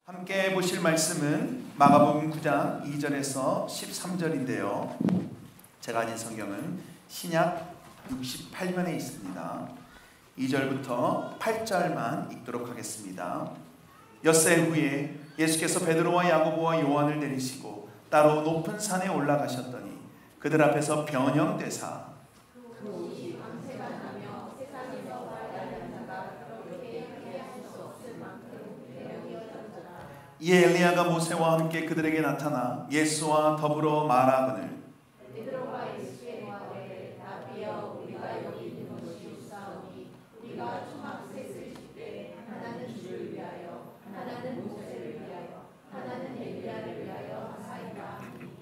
함께 보실 말씀은 마가복음 9장 2절에서 13절인데요. 제가 가진 성경은 신약 68면에 있습니다. 2절부터 8절만 읽도록 하겠습니다. 엿새 후에 예수께서 베드로와 야고보와 요한을 내리시고 따로 높은 산에 올라가셨더니 그들 앞에서 변형되사 이에 엘리야가 모세와 함께 그들에게 나타나 예수와 더불어 말하거늘 베드로가 예수께 말하되 라비여 우리가 여기 있는 것이 싸우니 우리가 초막셋을 때 하나는 주를 위하여 하나는 모세를 위하여 하나는 엘리야를 위하여 하사이다.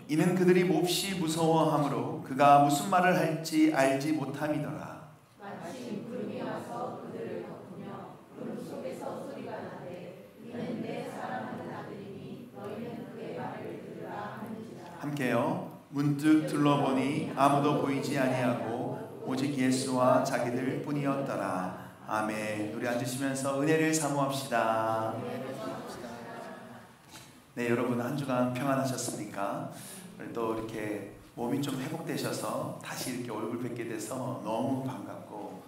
이는 그들이 몹시 무서워하므로 그가 무슨 말을 할지 알지 못함이더라. 마침 구름이 와서 그들을 덮으며 구름 속에서 소리가 나되 이는 내 사랑하는 아들이니 너희는 그의 말을 들으라 하는지라. 함께요. 문득 둘러보니 아무도 보이지 아니하고 오직 예수와 자기들 뿐이었더라. 아멘. 우리 앉으시면서 은혜를 사모합시다. 네, 여러분 한 주간 평안하셨습니까? 또 이렇게 몸이 좀 회복되셔서 다시 이렇게 얼굴 뵙게 돼서 너무 반갑고,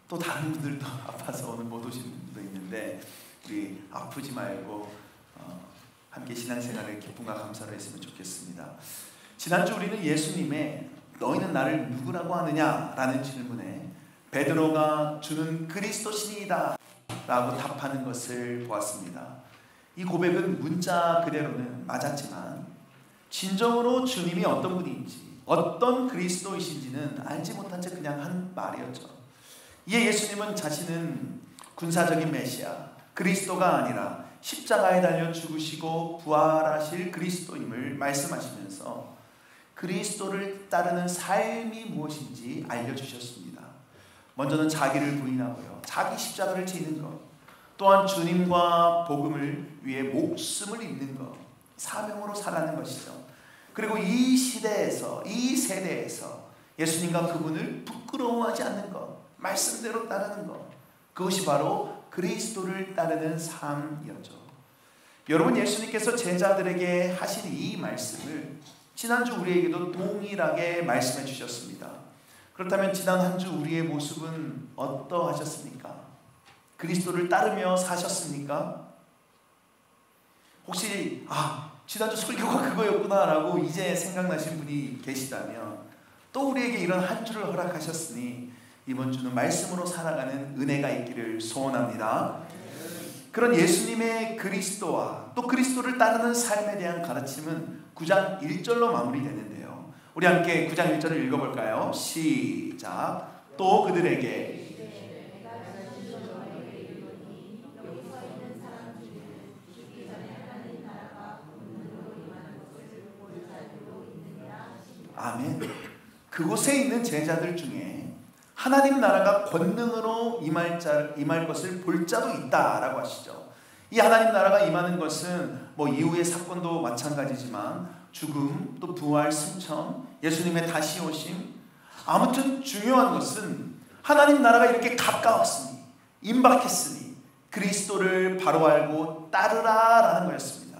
또 다른 분들도 아파서 오늘 못 오신 분도 있는데 우리 아프지 말고 함께 신앙생활을 기쁨과 감사로 했으면 좋겠습니다. 지난주 우리는 예수님의 너희는 나를 누구라고 하느냐? 라는 질문에 베드로가 주는 그리스도 신이다 라고 답하는 것을 보았습니다. 이 고백은 문자 그대로는 맞았지만 진정으로 주님이 어떤 분인지 어떤 그리스도이신지는 알지 못한 채 그냥 한 말이었죠. 이에 예수님은 자신은 군사적인 메시아 그리스도가 아니라 십자가에 달려 죽으시고 부활하실 그리스도임을 말씀하시면서 그리스도를 따르는 삶이 무엇인지 알려주셨습니다. 먼저는 자기를 부인하고요, 자기 십자가를 지는 것, 또한 주님과 복음을 위해 목숨을 잇는 것, 사명으로 살아가는 것이죠. 그리고 이 시대에서, 이 세대에서 예수님과 그분을 부끄러워하지 않는 것, 말씀대로 따르는 것, 그것이 바로 그리스도를 따르는 삶이었죠. 여러분, 예수님께서 제자들에게 하신 이 말씀을 지난주 우리에게도 동일하게 말씀해 주셨습니다. 그렇다면 지난 한 주 우리의 모습은 어떠하셨습니까? 그리스도를 따르며 사셨습니까? 혹시 지난주 설교가 그거였구나 라고 이제 생각나신 분이 계시다면, 또 우리에게 이런 한 주를 허락하셨으니 이번 주는 말씀으로 살아가는 은혜가 있기를 소원합니다. 그런 예수님의 그리스도와 또 그리스도를 따르는 삶에 대한 가르침은 9장 1절로 마무리되는데요. 우리 함께 9장 1절을 읽어볼까요? 시작. 또 그들에게 아멘. 그곳에 있는 제자들 중에 하나님 나라가 권능으로 임할 것을 볼 자도 있다라고 하시죠. 이 하나님 나라가 임하는 것은 이후의 사건도 마찬가지지만 죽음, 또 부활, 승천, 예수님의 다시 오심, 아무튼 중요한 것은 하나님 나라가 이렇게 가까웠으니, 임박했으니 그리스도를 바로 알고 따르라 라는 거였습니다.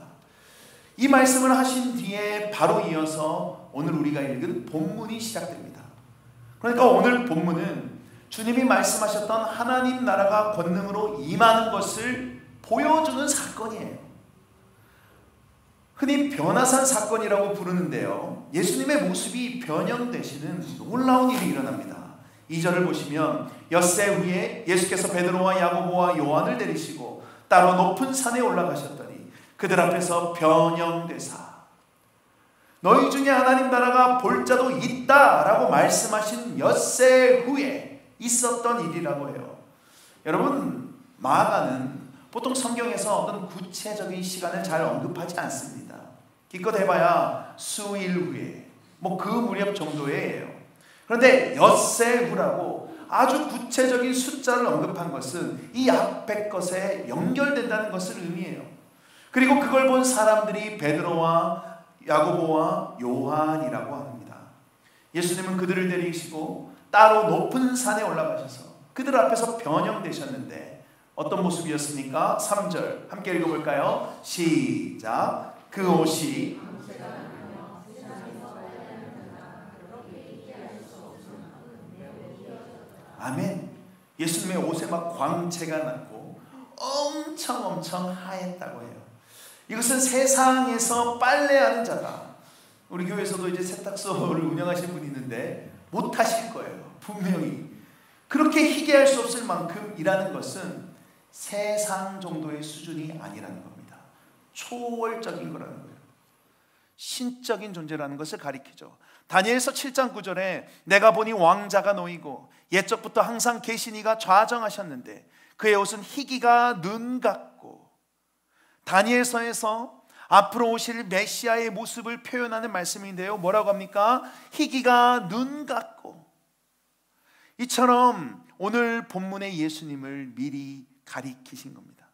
이 말씀을 하신 뒤에 바로 이어서 오늘 우리가 읽은 본문이 시작됩니다. 그러니까 오늘 본문은 주님이 말씀하셨던 하나님 나라가 권능으로 임하는 것을 보여주는 사건이에요. 흔히 변화산 사건이라고 부르는데요, 예수님의 모습이 변형되시는 놀라운 일이 일어납니다. 2절을 보시면 엿새 후에 예수께서 베드로와 야고보와 요한을 내리시고 따로 높은 산에 올라가셨더니 그들 앞에서 변형되사 너희 중에 하나님 나라가 볼 자도 있다라고 말씀하신 엿새 후에 있었던 일이라고 해요. 여러분, 마가는 보통 성경에서 어떤 구체적인 시간을 잘 언급하지 않습니다. 기껏 해봐야 수일 후에 그 무렵 정도예요. 그런데 엿새 후라고 아주 구체적인 숫자를 언급한 것은 이 앞의 것에 연결된다는 것을 의미해요. 그리고 그걸 본 사람들이 베드로와 야고보와 요한이라고 합니다. 예수님은 그들을 데리시고 따로 높은 산에 올라가셔서 그들 앞에서 변형되셨는데 어떤 모습이었습니까? 3절 함께 읽어볼까요? 시작. 그 옷이 아멘. 예수님의 옷에 막 광채가 났고 엄청 하였다고 해요. 이것은 세상에서 빨래하는 자가, 우리 교회에서도 이제 세탁소를 운영하시는 분이 있는데 못하실 거예요. 분명히 그렇게 희귀할 수 없을 만큼 일하는 것은 세상 정도의 수준이 아니라는 겁니다. 초월적인 거라는 거예요. 신적인 존재라는 것을 가리키죠. 다니엘서 7장 9절에 내가 보니 왕자가 놓이고 옛적부터 항상 계시니가 좌정하셨는데 그의 옷은 희기가 눈 같고, 다니엘서에서 앞으로 오실 메시아의 모습을 표현하는 말씀인데요, 뭐라고 합니까? 희기가 눈 같고. 이처럼 오늘 본문의 예수님을 미리 가리키신 겁니다.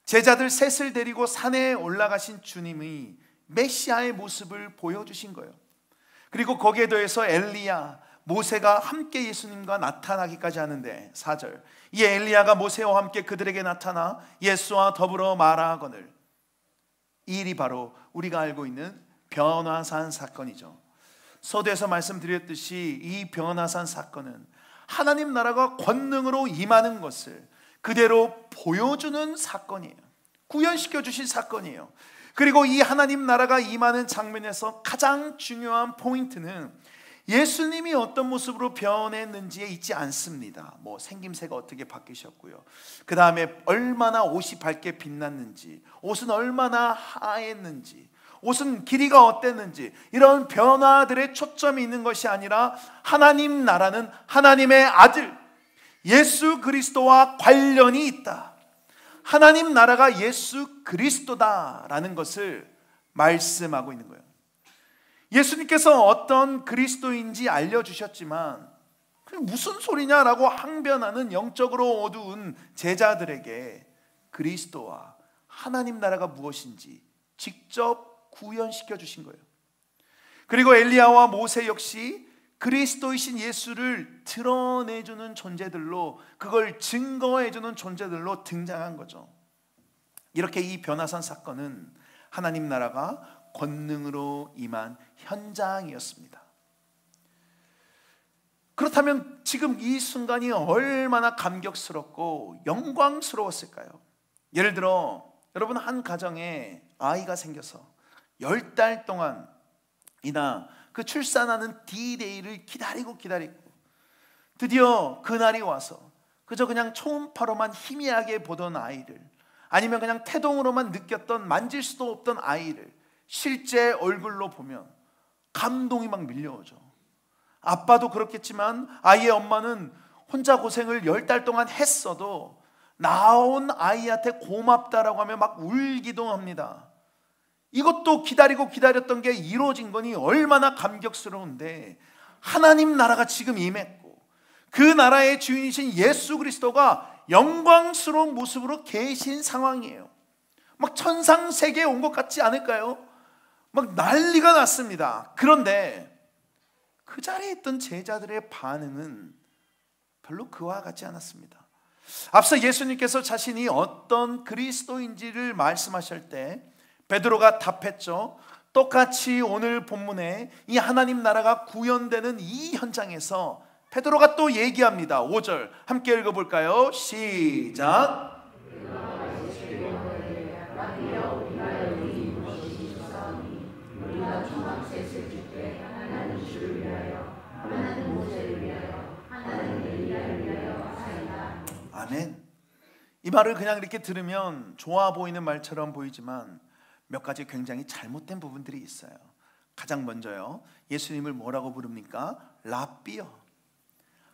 제자들 셋을 데리고 산에 올라가신 주님이 메시아의 모습을 보여주신 거예요. 그리고 거기에 더해서 엘리야, 모세가 함께 예수님과 나타나기까지 하는데 4절, 이 엘리야가 모세와 함께 그들에게 나타나 예수와 더불어 말하거늘. 이 일이 바로 우리가 알고 있는 변화산 사건이죠. 서두에서 말씀드렸듯이 이 변화산 사건은 하나님 나라가 권능으로 임하는 것을 그대로 보여주는 사건이에요. 구현시켜 주신 사건이에요. 그리고 이 하나님 나라가 임하는 장면에서 가장 중요한 포인트는 예수님이 어떤 모습으로 변했는지에 있지 않습니다. 뭐 생김새가 어떻게 바뀌셨고요, 그 다음에 얼마나 옷이 밝게 빛났는지, 옷은 얼마나 하였는지, 옷은 길이가 어땠는지, 이런 변화들의 초점이 있는 것이 아니라 하나님 나라는 하나님의 아들 예수 그리스도와 관련이 있다, 하나님 나라가 예수 그리스도다라는 것을 말씀하고 있는 거예요. 예수님께서 어떤 그리스도인지 알려주셨지만 무슨 소리냐라고 항변하는 영적으로 어두운 제자들에게 그리스도와 하나님 나라가 무엇인지 직접 구현시켜 주신 거예요. 그리고 엘리야와 모세 역시 그리스도이신 예수를 드러내주는 존재들로, 그걸 증거해주는 존재들로 등장한 거죠. 이렇게 이 변화산 사건은 하나님 나라가 권능으로 임한 현장이었습니다. 그렇다면 지금 이 순간이 얼마나 감격스럽고 영광스러웠을까요? 예를 들어 여러분, 한 가정에 아이가 생겨서 10달 동안이나 그 출산하는 D-Day를 기다리고 드디어 그날이 와서 그저 그냥 초음파로만 희미하게 보던 아이를, 아니면 그냥 태동으로만 느꼈던, 만질 수도 없던 아이를 실제 얼굴로 보면 감동이 막 밀려오죠. 아빠도 그렇겠지만 아이의 엄마는 혼자 고생을 10달 동안 했어도 나온 아이한테 고맙다라고 하면 막 울기도 합니다. 이것도 기다렸던 게 이루어진 거니 얼마나 감격스러운데, 하나님 나라가 지금 임했고 그 나라의 주인이신 예수 그리스도가 영광스러운 모습으로 계신 상황이에요. 막 천상세계에 온 것 같지 않을까요? 막 난리가 났습니다. 그런데 그 자리에 있던 제자들의 반응은 별로 그와 같지 않았습니다. 앞서 예수님께서 자신이 어떤 그리스도인지를 말씀하실 때 베드로가 답했죠. 똑같이 오늘 본문에 이 하나님 나라가 구현되는 이 현장에서 베드로가 또 얘기합니다. 5절 함께 읽어볼까요? 시작. 아멘. 이 말을 그냥 이렇게 들으면 좋아 보이는 말처럼 보이지만 몇 가지 굉장히 잘못된 부분들이 있어요. 가장 먼저요, 예수님을 뭐라고 부릅니까? 랍비요.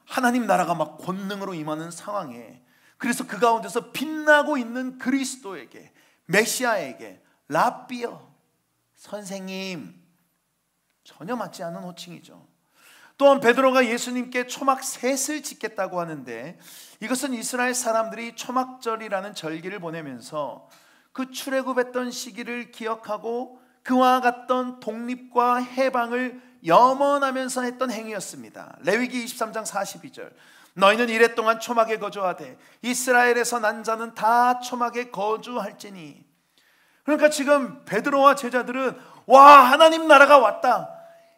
하나님 나라가 막 권능으로 임하는 상황에, 그래서 그 가운데서 빛나고 있는 그리스도에게, 메시아에게 랍비요, 선생님, 전혀 맞지 않는 호칭이죠. 또한 베드로가 예수님께 초막 셋을 짓겠다고 하는데, 이것은 이스라엘 사람들이 초막절이라는 절기를 보내면서 그 출애굽했던 시기를 기억하고 그와 같던 독립과 해방을 염원하면서 했던 행위였습니다. 레위기 23장 42절, 너희는 이랫동안 초막에 거주하되 이스라엘에서 난 자는 다 초막에 거주할지니. 그러니까 지금 베드로와 제자들은 와, 하나님 나라가 왔다,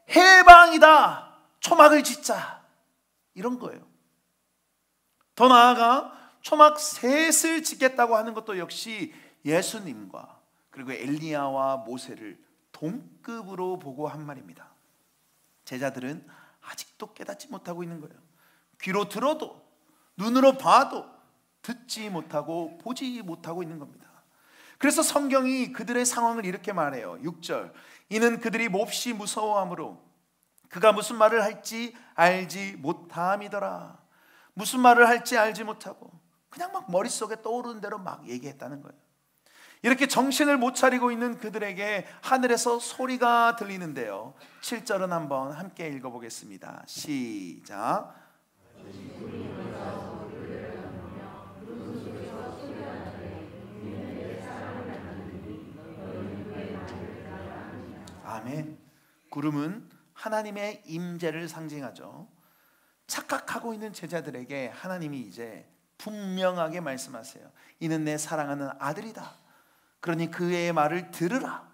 해방이다, 초막을 짓자, 이런 거예요. 더 나아가 초막 셋을 짓겠다고 하는 것도 역시 예수님과 그리고 엘리야와 모세를 동급으로 보고 한 말입니다. 제자들은 아직도 깨닫지 못하고 있는 거예요. 귀로 들어도 눈으로 봐도 듣지 못하고 보지 못하고 있는 겁니다. 그래서 성경이 그들의 상황을 이렇게 말해요. 6절, 이는 그들이 몹시 무서워하므로 그가 무슨 말을 할지 알지 못함이더라. 무슨 말을 할지 알지 못하고 그냥 막 머릿속에 떠오르는 대로 막 얘기했다는 거예요. 이렇게 정신을 못 차리고 있는 그들에게 하늘에서 소리가 들리는데요. 7절은 한번 함께 읽어보겠습니다. 시작. 아멘. 구름은 하나님의 임재를 상징하죠. 착각하고 있는 제자들에게 하나님이 이제 분명하게 말씀하세요. 이는 내 사랑하는 아들이다. 그러니 그의 말을 들으라.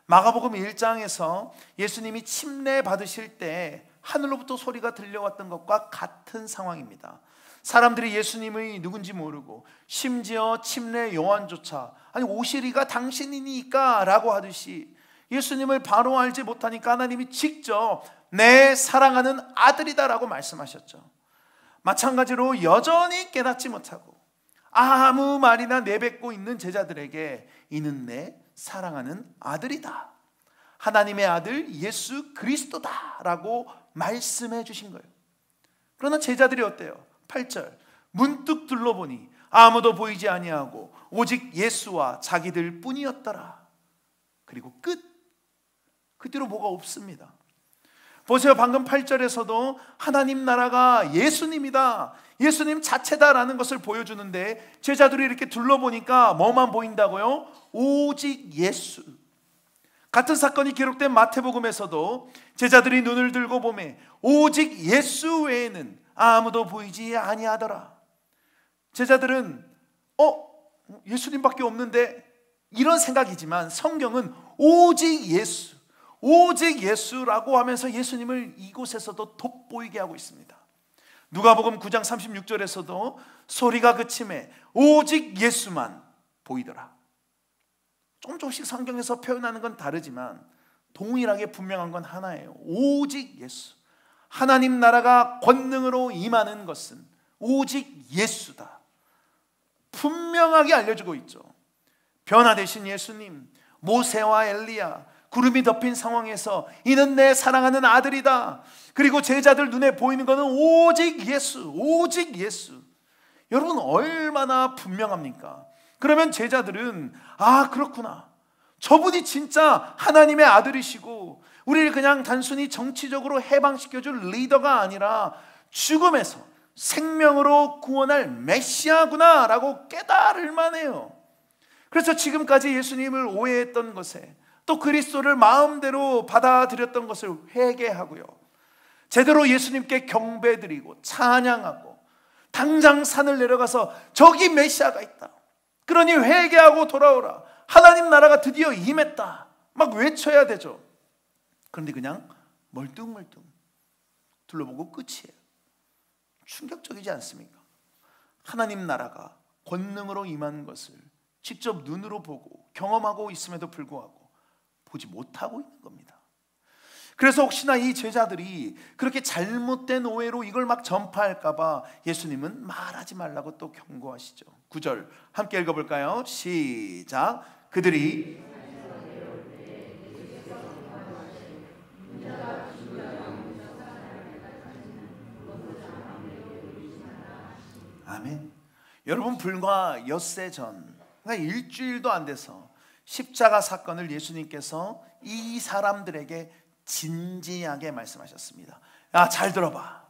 마가복음 1장에서 예수님이 침례 받으실 때 하늘로부터 소리가 들려왔던 것과 같은 상황입니다. 사람들이 예수님이 누군지 모르고 심지어 침례 요한조차 아니 오시리가 당신이니까 라고 하듯이 예수님을 바로 알지 못하니까 하나님이 직접 내 사랑하는 아들이다 라고 말씀하셨죠. 마찬가지로 여전히 깨닫지 못하고 아무 말이나 내뱉고 있는 제자들에게 이는 내 사랑하는 아들이다, 하나님의 아들 예수 그리스도다 라고 말씀해 주신 거예요. 그러나 제자들이 어때요? 8절, 문득 둘러보니 아무도 보이지 아니하고 오직 예수와 자기들 뿐이었더라. 그리고 끝. 그 뒤로 뭐가 없습니다. 보세요. 방금 8절에서도 하나님 나라가 예수님이다, 예수님 자체다라는 것을 보여주는데 제자들이 이렇게 둘러보니까 뭐만 보인다고요? 오직 예수. 같은 사건이 기록된 마태복음에서도 제자들이 눈을 들고 보매 오직 예수 외에는 아무도 보이지 아니하더라. 제자들은 예수님밖에 없는데 이런 생각이지만 성경은 오직 예수, 오직 예수라고 하면서 예수님을 이곳에서도 돋보이게 하고 있습니다. 누가복음 9장 36절에서도 소리가 그침에 오직 예수만 보이더라. 조금씩 성경에서 표현하는 건 다르지만 동일하게 분명한 건 하나예요. 오직 예수. 하나님 나라가 권능으로 임하는 것은 오직 예수다. 분명하게 알려주고 있죠. 변화되신 예수님, 모세와 엘리야, 구름이 덮인 상황에서 이는 내 사랑하는 아들이다. 그리고 제자들 눈에 보이는 것은 오직 예수, 오직 예수. 여러분 얼마나 분명합니까? 그러면 제자들은 그렇구나, 저분이 진짜 하나님의 아들이시고 우리를 그냥 단순히 정치적으로 해방시켜줄 리더가 아니라 죽음에서 생명으로 구원할 메시아구나 라고 깨달을 만해요. 그래서 지금까지 예수님을 오해했던 것에 또 그리스도를 마음대로 받아들였던 것을 회개하고요, 제대로 예수님께 경배드리고 찬양하고 당장 산을 내려가서 저기 메시아가 있다, 그러니 회개하고 돌아오라, 하나님 나라가 드디어 임했다 막 외쳐야 되죠. 그런데 그냥 멀뚱멀뚱 둘러보고 끝이에요. 충격적이지 않습니까? 하나님 나라가 권능으로 임한 것을 직접 눈으로 보고 경험하고 있음에도 불구하고 보지 못하고 있는 겁니다. 그래서 혹시나 이 제자들이 그렇게 잘못된 오해로 이걸 막 전파할까 봐 예수님은 말하지 말라고 또 경고하시죠. 9절 함께 읽어볼까요? 시작. 그들이 아멘. 여러분 불과 엿새 전, 그러니까 일주일도 안 돼서 십자가 사건을 예수님께서 이 사람들에게 진지하게 말씀하셨습니다. 야, 잘 들어봐.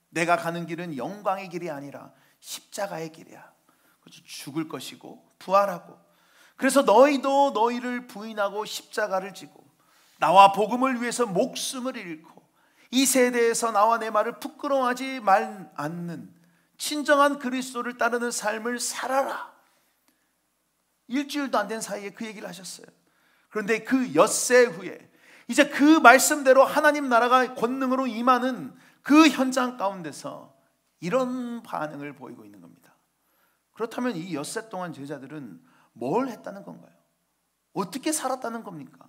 내가 가는 길은 영광의 길이 아니라 십자가의 길이야. 그래서 죽을 것이고 부활하고, 그래서 너희도 너희를 부인하고 십자가를 지고 나와 복음을 위해서 목숨을 잃고 이 세대에서 나와 내 말을 부끄러워하지 않는 진정한 그리스도를 따르는 삶을 살아라. 일주일도 안 된 사이에 그 얘기를 하셨어요. 그런데 그 엿새 후에 이제 그 말씀대로 하나님 나라가 권능으로 임하는 그 현장 가운데서 이런 반응을 보이고 있는 겁니다. 그렇다면 이 엿새 동안 제자들은 뭘 했다는 건가요? 어떻게 살았다는 겁니까?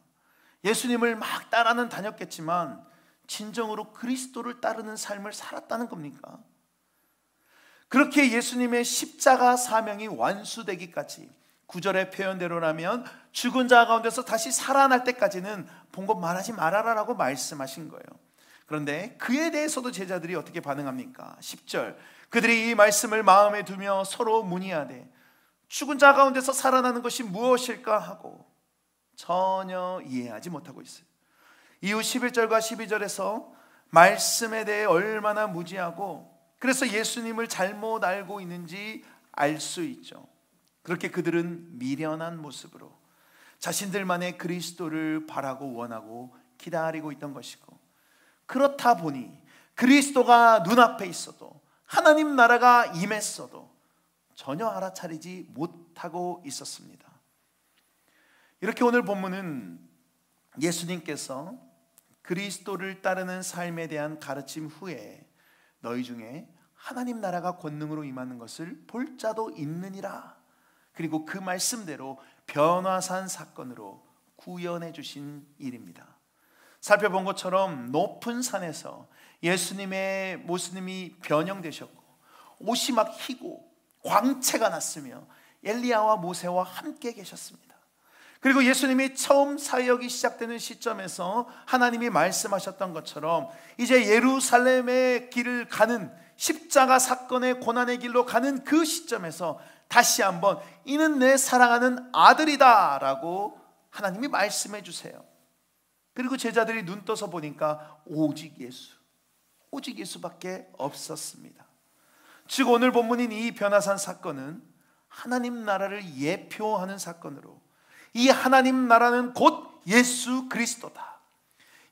예수님을 막 따라는 다녔겠지만 진정으로 그리스도를 따르는 삶을 살았다는 겁니까? 그렇게 예수님의 십자가 사명이 완수되기까지 9절의 표현대로라면 죽은 자 가운데서 다시 살아날 때까지는 본 것 말하지 말아라라고 말씀하신 거예요. 그런데 그에 대해서도 제자들이 어떻게 반응합니까? 10절, 그들이 이 말씀을 마음에 두며 서로 문의하되 죽은 자 가운데서 살아나는 것이 무엇일까 하고 전혀 이해하지 못하고 있어요. 이후 11절과 12절에서 말씀에 대해 얼마나 무지하고 그래서 예수님을 잘못 알고 있는지 알 수 있죠. 그렇게 그들은 미련한 모습으로 자신들만의 그리스도를 바라고 원하고 기다리고 있던 것이고, 그렇다 보니 그리스도가 눈앞에 있어도 하나님 나라가 임했어도 전혀 알아차리지 못하고 있었습니다. 이렇게 오늘 본문은 예수님께서 그리스도를 따르는 삶에 대한 가르침 후에 너희 중에 하나님 나라가 권능으로 임하는 것을 볼 자도 있느니라, 그리고 그 말씀대로 변화산 사건으로 구현해 주신 일입니다. 살펴본 것처럼 높은 산에서 예수님의 모습이 변형되셨고 옷이 막 희고 광채가 났으며 엘리야와 모세와 함께 계셨습니다. 그리고 예수님이 처음 사역이 시작되는 시점에서 하나님이 말씀하셨던 것처럼 이제 예루살렘의 길을 가는, 십자가 사건의 고난의 길로 가는 그 시점에서 다시 한번 이는 내 사랑하는 아들이다 라고 하나님이 말씀해 주세요. 그리고 제자들이 눈 떠서 보니까 오직 예수밖에 없었습니다. 즉 오늘 본문인 이 변화산 사건은 하나님 나라를 예표하는 사건으로, 이 하나님 나라는 곧 예수 그리스도다,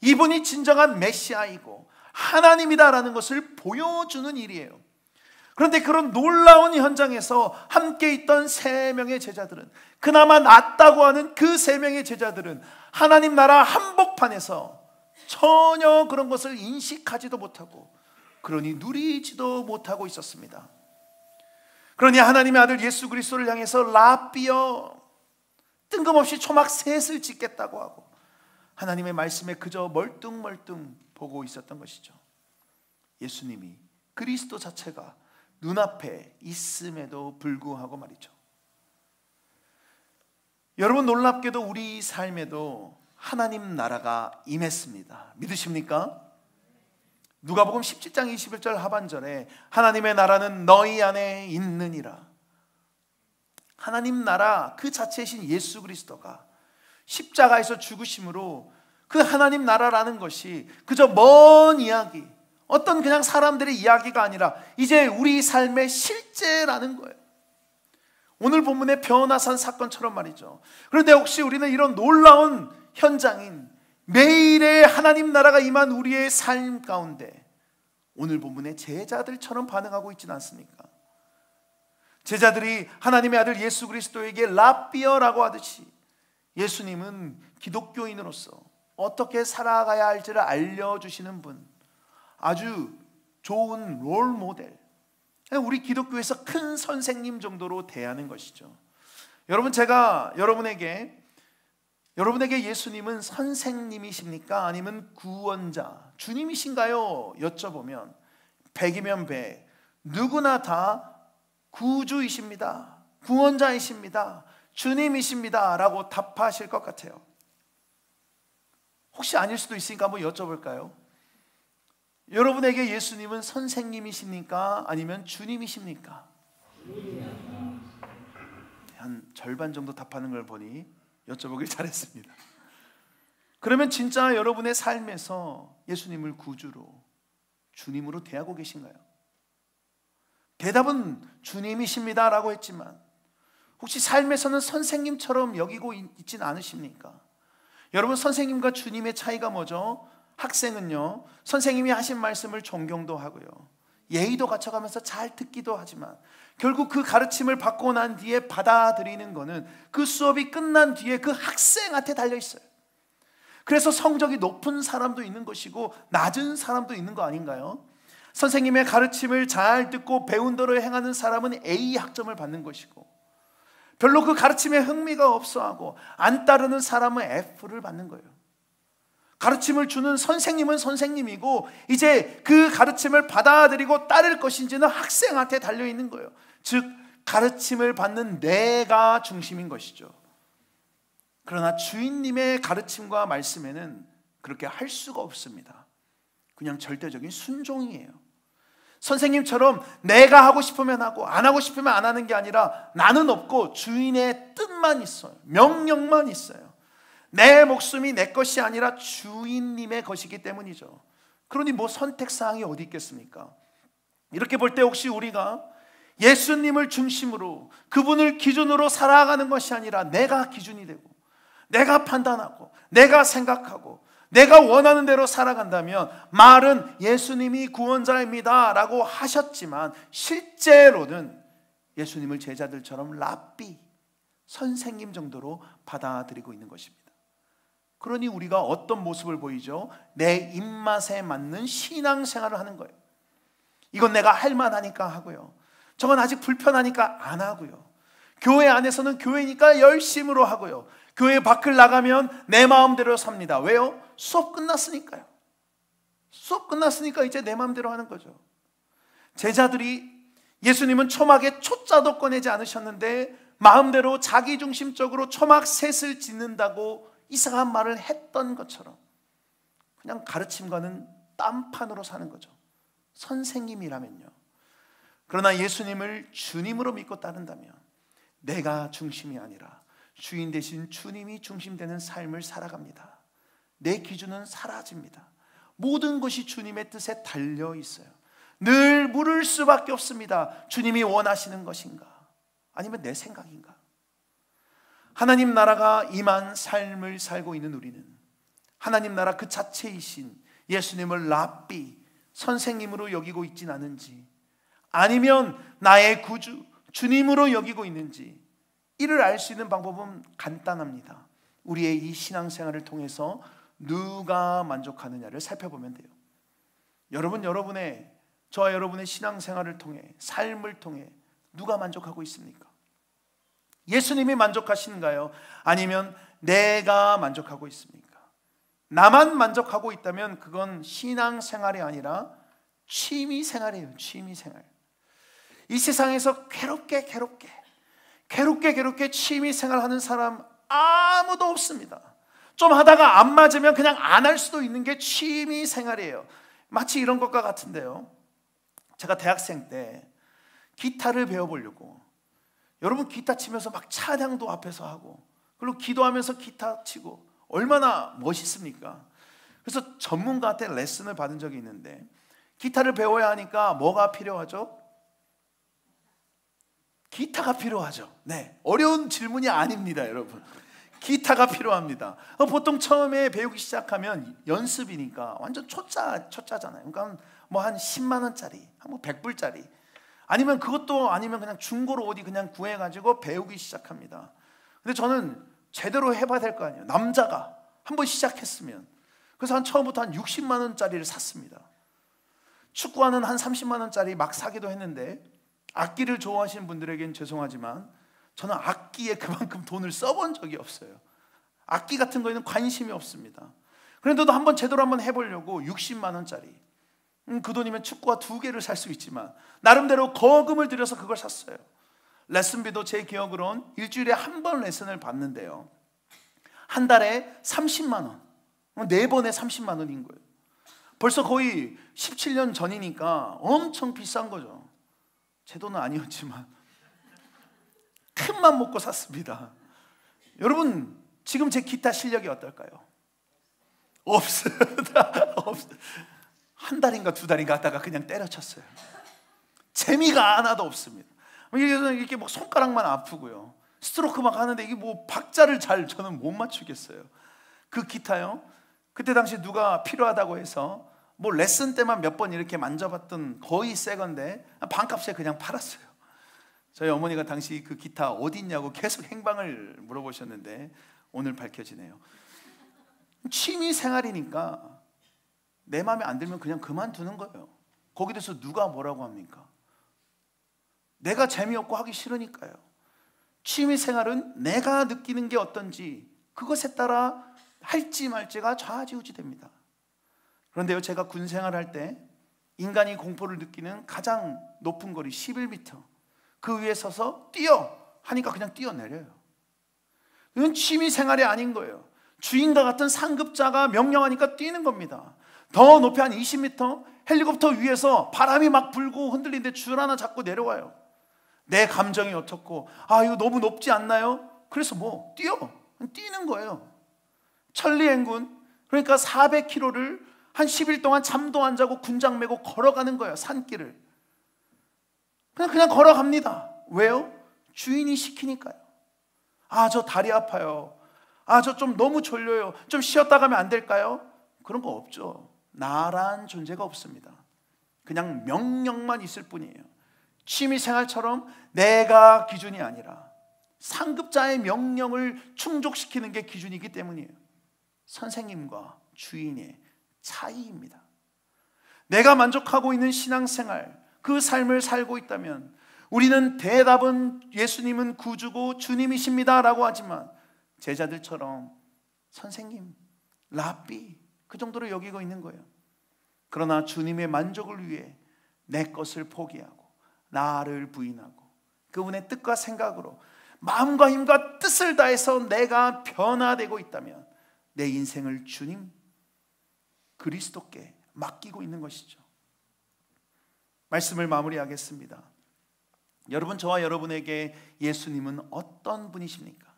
이분이 진정한 메시아이고 하나님이다라는 것을 보여주는 일이에요. 그런데 그런 놀라운 현장에서 함께 있던 3명의 제자들은, 그나마 낫다고 하는 그 3명의 제자들은 하나님 나라 한복판에서 전혀 그런 것을 인식하지도 못하고, 그러니 누리지도 못하고 있었습니다. 그러니 하나님의 아들 예수 그리스도를 향해서 라삐어, 뜬금없이 초막 셋을 짓겠다고 하고 하나님의 말씀에 그저 멀뚱멀뚱 보고 있었던 것이죠. 예수님이, 그리스도 자체가 눈앞에 있음에도 불구하고 말이죠. 여러분, 놀랍게도 우리 삶에도 하나님 나라가 임했습니다. 믿으십니까? 누가복음 17장 21절 하반절에 하나님의 나라는 너희 안에 있느니라. 하나님 나라 그 자체이신 예수 그리스도가 십자가에서 죽으심으로 그 하나님 나라라는 것이 그저 먼 이야기, 어떤 그냥 사람들의 이야기가 아니라 이제 우리 삶의 실제라는 거예요. 오늘 본문의 변화산 사건처럼 말이죠. 그런데 혹시 우리는 이런 놀라운 현장인 매일의 하나님 나라가 임한 우리의 삶 가운데 오늘 본문의 제자들처럼 반응하고 있지는 않습니까? 제자들이 하나님의 아들 예수 그리스도에게 라삐어라고 하듯이 예수님은 기독교인으로서 어떻게 살아가야 할지를 알려주시는 분, 아주 좋은 롤 모델, 우리 기독교에서 큰 선생님 정도로 대하는 것이죠. 여러분, 제가 여러분에게 예수님은 선생님이십니까? 아니면 구원자, 주님이신가요? 여쭤보면 100이면 100, 누구나 다 구주이십니다, 구원자이십니다, 주님이십니다 라고 답하실 것 같아요. 혹시 아닐 수도 있으니까 한번 여쭤볼까요? 여러분에게 예수님은 선생님이십니까? 아니면 주님이십니까? 한 절반 정도 답하는 걸 보니 여쭤보길 잘했습니다. 그러면 진짜 여러분의 삶에서 예수님을 구주로, 주님으로 대하고 계신가요? 대답은 주님이십니다 라고 했지만 혹시 삶에서는 선생님처럼 여기고 있지는 않으십니까? 여러분, 선생님과 주님의 차이가 뭐죠? 학생은요, 선생님이 하신 말씀을 존경도 하고요, 예의도 갖춰가면서 잘 듣기도 하지만 결국 그 가르침을 받고 난 뒤에 받아들이는 거는 그 수업이 끝난 뒤에 그 학생한테 달려 있어요. 그래서 성적이 높은 사람도 있는 것이고 낮은 사람도 있는 거 아닌가요? 선생님의 가르침을 잘 듣고 배운 대로 행하는 사람은 A 학점을 받는 것이고, 별로 그 가르침에 흥미가 없어하고 안 따르는 사람은 F를 받는 거예요. 가르침을 주는 선생님은 선생님이고 이제 그 가르침을 받아들이고 따를 것인지는 학생한테 달려있는 거예요. 즉 가르침을 받는 내가 중심인 것이죠. 그러나 주인님의 가르침과 말씀에는 그렇게 할 수가 없습니다. 그냥 절대적인 순종이에요. 선생님처럼 내가 하고 싶으면 하고 안 하고 싶으면 안 하는 게 아니라 나는 없고 주인의 뜻만 있어요. 명령만 있어요. 내 목숨이 내 것이 아니라 주인님의 것이기 때문이죠. 그러니 뭐 선택사항이 어디 있겠습니까? 이렇게 볼 때 혹시 우리가 예수님을 중심으로 그분을 기준으로 살아가는 것이 아니라 내가 기준이 되고 내가 판단하고 내가 생각하고 내가 원하는 대로 살아간다면, 말은 예수님이 구원자입니다 라고 하셨지만 실제로는 예수님을 제자들처럼 랍비, 선생님 정도로 받아들이고 있는 것입니다. 그러니 우리가 어떤 모습을 보이죠? 내 입맛에 맞는 신앙생활을 하는 거예요. 이건 내가 할 만하니까 하고요, 저건 아직 불편하니까 안 하고요, 교회 안에서는 교회니까 열심으로 하고요, 교회 밖을 나가면 내 마음대로 삽니다. 왜요? 수업 끝났으니까요. 수업 끝났으니까 이제 내 마음대로 하는 거죠. 제자들이 예수님은 초막에 초자도 꺼내지 않으셨는데 마음대로 자기중심적으로 초막 셋을 짓는다고 이상한 말을 했던 것처럼 그냥 가르침과는 딴판으로 사는 거죠. 선생님이라면요. 그러나 예수님을 주님으로 믿고 따른다면 내가 중심이 아니라 주인 대신 주님이 중심되는 삶을 살아갑니다. 내 기준은 사라집니다. 모든 것이 주님의 뜻에 달려 있어요. 늘 물을 수밖에 없습니다. 주님이 원하시는 것인가? 아니면 내 생각인가? 하나님 나라가 임한 삶을 살고 있는 우리는 하나님 나라 그 자체이신 예수님을 랍비, 선생님으로 여기고 있진 않은지, 아니면 나의 구주, 주님으로 여기고 있는지, 이를 알 수 있는 방법은 간단합니다. 우리의 이 신앙생활을 통해서 누가 만족하느냐를 살펴보면 돼요. 저와 여러분의 신앙생활을 통해, 삶을 통해 누가 만족하고 있습니까? 예수님이 만족하시는가요? 아니면 내가 만족하고 있습니까? 나만 만족하고 있다면 그건 신앙생활이 아니라 취미생활이에요. 취미생활. 이 세상에서 괴롭게 취미생활하는 사람 아무도 없습니다. 좀 하다가 안 맞으면 그냥 안 할 수도 있는 게 취미생활이에요. 마치 이런 것과 같은데요, 제가 대학생 때 기타를 배워보려고, 여러분 기타 치면서 막 찬양도 앞에서 하고 그리고 기도하면서 기타 치고 얼마나 멋있습니까? 그래서 전문가한테 레슨을 받은 적이 있는데, 기타를 배워야 하니까 뭐가 필요하죠? 기타가 필요하죠. 네, 어려운 질문이 아닙니다, 여러분. 기타가 필요합니다. 보통 처음에 배우기 시작하면 연습이니까 완전 초짜잖아요. 그러니까 뭐 한 10만 원짜리, 뭐 100불짜리, 아니면 그것도 아니면 그냥 중고로 어디 그냥 구해가지고 배우기 시작합니다. 근데 저는 제대로 해봐야 될 거 아니에요. 남자가 한번 시작했으면. 그래서 처음부터 한 60만 원짜리를 샀습니다. 축구화는 한 30만 원짜리 막 사기도 했는데, 악기를 좋아하시는 분들에겐 죄송하지만 저는 악기에 그만큼 돈을 써본 적이 없어요. 악기 같은 거에는 관심이 없습니다. 그런데도 제대로 한번 해보려고 60만 원짜리, 그 돈이면 축구화 2개를 살 수 있지만 나름대로 거금을 들여서 그걸 샀어요. 레슨비도 제 기억으로는 일주일에 한 번 레슨을 받는데요, 한 달에 30만 원, 4번에 30만 원인 거예요. 벌써 거의 17년 전이니까 엄청 비싼 거죠. 제 돈은 아니었지만 큰맘 먹고 샀습니다. 여러분, 지금 제 기타 실력이 어떨까요? 없어요. 한 달인가 2달인가 하다가 그냥 때려쳤어요. 재미가 하나도 없습니다. 이렇게 뭐 손가락만 아프고요, 스트로크 막 하는데 이게 뭐 박자를 저는 못 맞추겠어요. 그 기타요, 그때 당시 누가 필요하다고 해서 뭐 레슨 때만 몇 번 이렇게 만져봤던 거의 새 건데 반값에 그냥 팔았어요. 저희 어머니가 당시 그 기타 어디 있냐고 계속 행방을 물어보셨는데 오늘 밝혀지네요. 취미 생활이니까 내 마음에 안 들면 그냥 그만두는 거예요. 거기 대해서 누가 뭐라고 합니까? 내가 재미없고 하기 싫으니까요. 취미 생활은 내가 느끼는 게 어떤지 그것에 따라 할지 말지가 좌지우지 됩니다. 그런데요, 제가 군 생활할 때 인간이 공포를 느끼는 가장 높은 거리 11m, 그 위에 서서 뛰어 하니까 그냥 뛰어내려요. 이건 취미 생활이 아닌 거예요. 주인과 같은 상급자가 명령하니까 뛰는 겁니다. 더 높이 한 20m 헬리콥터 위에서 바람이 막 불고 흔들리는데 줄 하나 잡고 내려와요. 내 감정이 어떻고, 이거 너무 높지 않나요? 그래서 뭐 뛰는 거예요. 천리행군, 그러니까 400km를 한 10일 동안 잠도 안 자고 군장 메고 걸어가는 거예요. 산길을 그냥 걸어갑니다. 왜요? 주인이 시키니까요. 저 다리 아파요. 저 좀 너무 졸려요. 좀 쉬었다 가면 안 될까요? 그런 거 없죠. 나란 존재가 없습니다. 그냥 명령만 있을 뿐이에요. 취미생활처럼 내가 기준이 아니라 상급자의 명령을 충족시키는 게 기준이기 때문이에요. 선생님과 주인의 차이입니다. 내가 만족하고 있는 신앙생활, 그 삶을 살고 있다면 우리는 대답은 예수님은 구주고 주님이십니다 라고 하지만 제자들처럼 선생님, 랍비 그 정도로 여기고 있는 거예요. 그러나 주님의 만족을 위해 내 것을 포기하고 나를 부인하고 그분의 뜻과 생각으로 마음과 힘과 뜻을 다해서 내가 변화되고 있다면 내 인생을 주님 그리스도께 맡기고 있는 것이죠. 말씀을 마무리하겠습니다. 여러분, 저와 여러분에게 예수님은 어떤 분이십니까?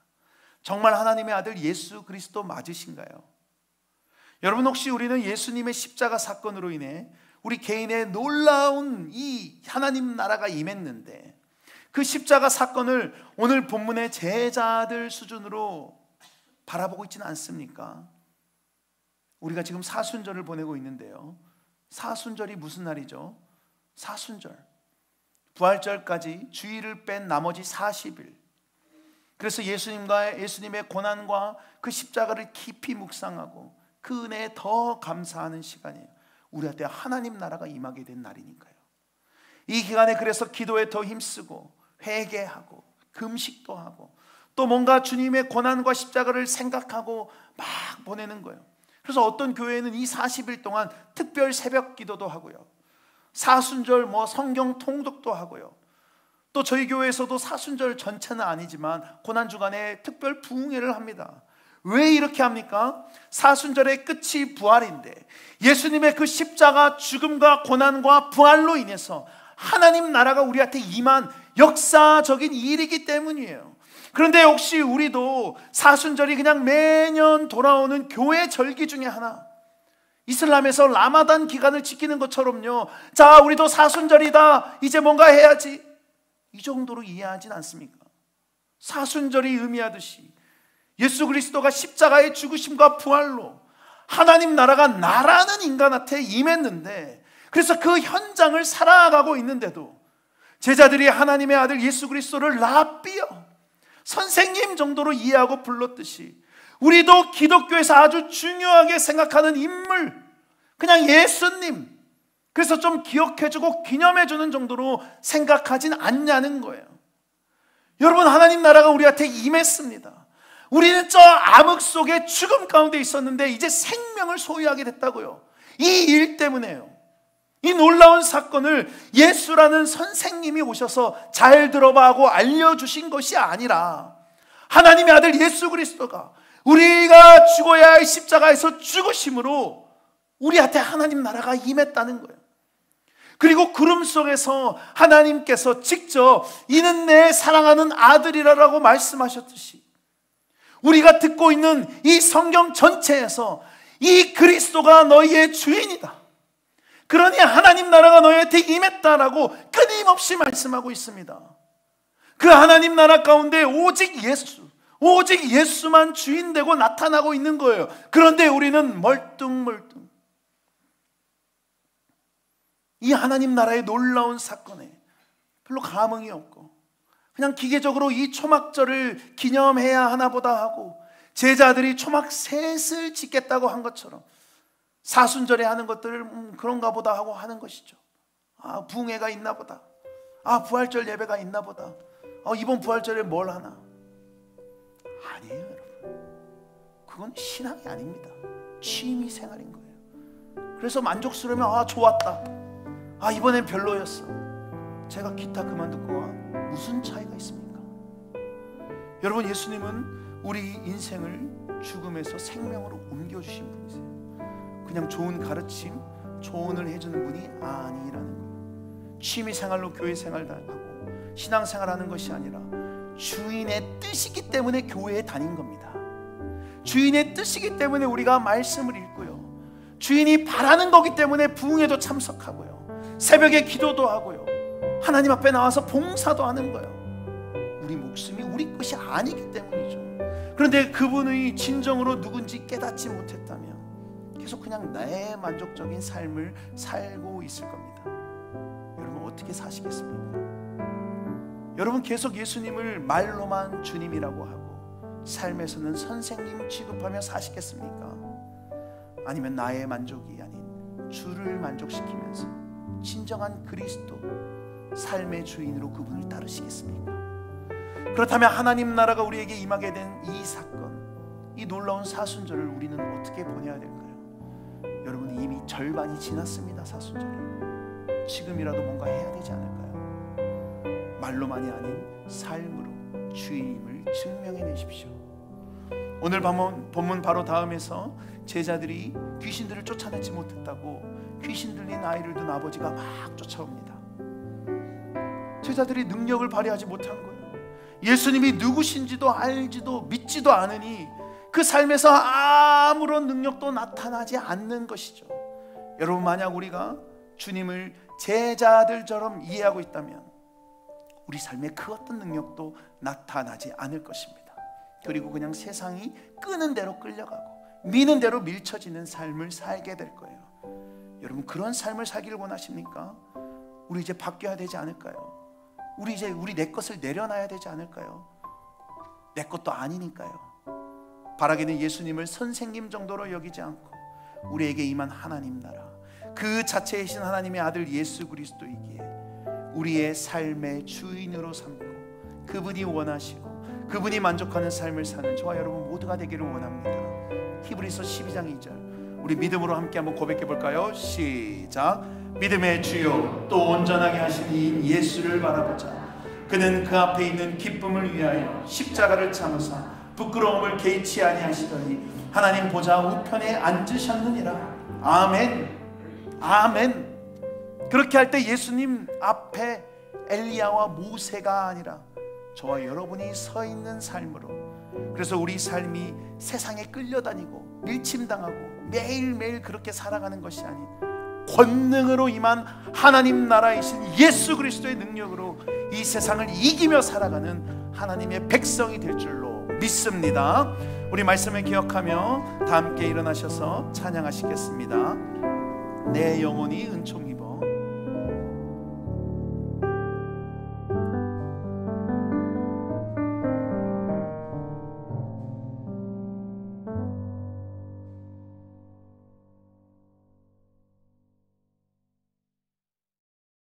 정말 하나님의 아들 예수 그리스도 맞으신가요? 여러분, 혹시 우리는 예수님의 십자가 사건으로 인해 우리 개인의 놀라운 이 하나님 나라가 임했는데 그 십자가 사건을 오늘 본문의 제자들 수준으로 바라보고 있지는 않습니까? 우리가 지금 사순절을 보내고 있는데요, 사순절이 무슨 날이죠? 사순절, 부활절까지 주일을 뺀 나머지 40일. 그래서 예수님의 고난과 그 십자가를 깊이 묵상하고 그 은혜에 더 감사하는 시간이에요. 우리한테 하나님 나라가 임하게 된 날이니까요. 이 기간에 그래서 기도에 더 힘쓰고 회개하고 금식도 하고 또 뭔가 주님의 고난과 십자가를 생각하고 막 보내는 거예요. 그래서 어떤 교회는 이 40일 동안 특별 새벽 기도도 하고요, 사순절 성경 통독도 하고요, 또 저희 교회에서도 사순절 전체는 아니지만 고난주간에 특별 부흥회를 합니다. 왜 이렇게 합니까? 사순절의 끝이 부활인데 예수님의 그 십자가 죽음과 고난과 부활로 인해서 하나님 나라가 우리한테 임한 역사적인 일이기 때문이에요. 그런데 혹시 우리도 사순절이 그냥 매년 돌아오는 교회 절기 중에 하나, 이슬람에서 라마단 기간을 지키는 것처럼요, 자 우리도 사순절이다 이제 뭔가 해야지, 이 정도로 이해하진 않습니까? 사순절이 의미하듯이 예수 그리스도가 십자가의 죽으심과 부활로 하나님 나라가 나라는 인간한테 임했는데, 그래서 그 현장을 살아가고 있는데도 제자들이 하나님의 아들 예수 그리스도를 랍비여, 선생님 정도로 이해하고 불렀듯이 우리도 기독교에서 아주 중요하게 생각하는 인물, 그냥 예수님, 그래서 좀 기억해주고 기념해주는 정도로 생각하진 않냐는 거예요. 여러분, 하나님 나라가 우리한테 임했습니다. 우리는 저 암흑 속에 죽음 가운데 있었는데 이제 생명을 소유하게 됐다고요. 이 일 때문에요. 이 놀라운 사건을 예수라는 선생님이 오셔서 잘 들어봐 하고 알려주신 것이 아니라 하나님의 아들 예수 그리스도가 우리가 죽어야 할 십자가에서 죽으심으로 우리한테 하나님 나라가 임했다는 거예요. 그리고 구름 속에서 하나님께서 직접 이는 내 사랑하는 아들이라고 말씀하셨듯이 우리가 듣고 있는 이 성경 전체에서 이 그리스도가 너희의 주인이다, 그러니 하나님 나라가 너희한테 임했다라고 끊임없이 말씀하고 있습니다. 그 하나님 나라 가운데 오직 예수만 주인 되고 나타나고 있는 거예요. 그런데 우리는 멀뚱멀뚱 이 하나님 나라의 놀라운 사건에 별로 감흥이 없고 그냥 기계적으로 이 초막절을 기념해야 하나 보다 하고 제자들이 초막셋을 짓겠다고 한 것처럼 사순절에 하는 것들을 그런가 보다 하고 하는 것이죠. 부흥회가 있나 보다, 부활절 예배가 있나 보다, 이번 부활절에 뭘 하나. 아니에요 여러분, 그건 신앙이 아닙니다. 취미 생활인 거예요. 그래서 만족스러우면 좋았다, 이번엔 별로였어. 제가 기타 그만 듣고와 무슨 차이가 있습니까? 여러분, 예수님은 우리 인생을 죽음에서 생명으로 옮겨주신 분이세요. 그냥 좋은 가르침, 조언을 해주는 분이 아니라는 거예요. 취미생활로 교회생활 하고 신앙생활하는 것이 아니라 주인의 뜻이기 때문에 교회에 다닌 겁니다. 주인의 뜻이기 때문에 우리가 말씀을 읽고요, 주인이 바라는 거기 때문에 부흥회도 참석하고요, 새벽에 기도도 하고요, 하나님 앞에 나와서 봉사도 하는 거예요. 우리 목숨이 우리 것이 아니기 때문이죠. 그런데 그분의 진정으로 누군지 깨닫지 못했다면 계속 그냥 내 만족적인 삶을 살고 있을 겁니다. 여러분, 어떻게 사시겠습니까? 여러분, 계속 예수님을 말로만 주님이라고 하고 삶에서는 선생님 취급하며 사시겠습니까? 아니면 나의 만족이 아닌 주를 만족시키면서 진정한 그리스도 삶의 주인으로 그분을 따르시겠습니까? 그렇다면 하나님 나라가 우리에게 임하게 된 이 사건, 이 놀라운 사순절을 우리는 어떻게 보내야 될까요? 여러분, 이미 절반이 지났습니다. 사순절이. 지금이라도 뭔가 해야 되지 않을까요? 말로만이 아닌 삶으로 주님을 증명해내십시오. 오늘 본문 바로 다음에서 제자들이 귀신들을 쫓아내지 못했다고 귀신 들린 아이를 둔 아버지가 막 쫓아옵니다. 제자들이 능력을 발휘하지 못한 거예요. 예수님이 누구신지도 알지도 믿지도 않으니 그 삶에서 아무런 능력도 나타나지 않는 것이죠. 여러분, 만약 우리가 주님을 제자들처럼 이해하고 있다면 우리 삶에 그 어떤 능력도 나타나지 않을 것입니다. 그리고 그냥 세상이 끄는 대로 끌려가고 미는 대로 밀쳐지는 삶을 살게 될 거예요. 여러분, 그런 삶을 살기를 원하십니까? 우리 이제 바뀌어야 되지 않을까요? 우리 내 것을 내려놔야 되지 않을까요? 내 것도 아니니까요. 바라기는 예수님을 선생님 정도로 여기지 않고 우리에게 임한 하나님 나라, 그 자체이신 하나님의 아들 예수 그리스도이기에 우리의 삶의 주인으로 삼고 그분이 원하시고 그분이 만족하는 삶을 사는 저와 여러분 모두가 되기를 원합니다. 히브리서 12장 2절 우리 믿음으로 함께 한번 고백해 볼까요? 시작. 믿음의 주요 또 온전하게 하신 이 예수를 바라보자. 그는 그 앞에 있는 기쁨을 위하여 십자가를 참으사 부끄러움을 개의치 아니하시더니 하나님 보좌 우편에 앉으셨느니라. 아멘. 아멘. 그렇게 할 때 예수님 앞에 엘리야와 모세가 아니라 저와 여러분이 서 있는 삶으로, 그래서 우리 삶이 세상에 끌려다니고 밀침당하고 매일매일 그렇게 살아가는 것이 아닌 권능으로 임한 하나님 나라이신 예수 그리스도의 능력으로 이 세상을 이기며 살아가는 하나님의 백성이 될 줄로 믿습니다. 우리 말씀을 기억하며 다 함께 일어나셔서 찬양하시겠습니다. 내 영혼이 은총이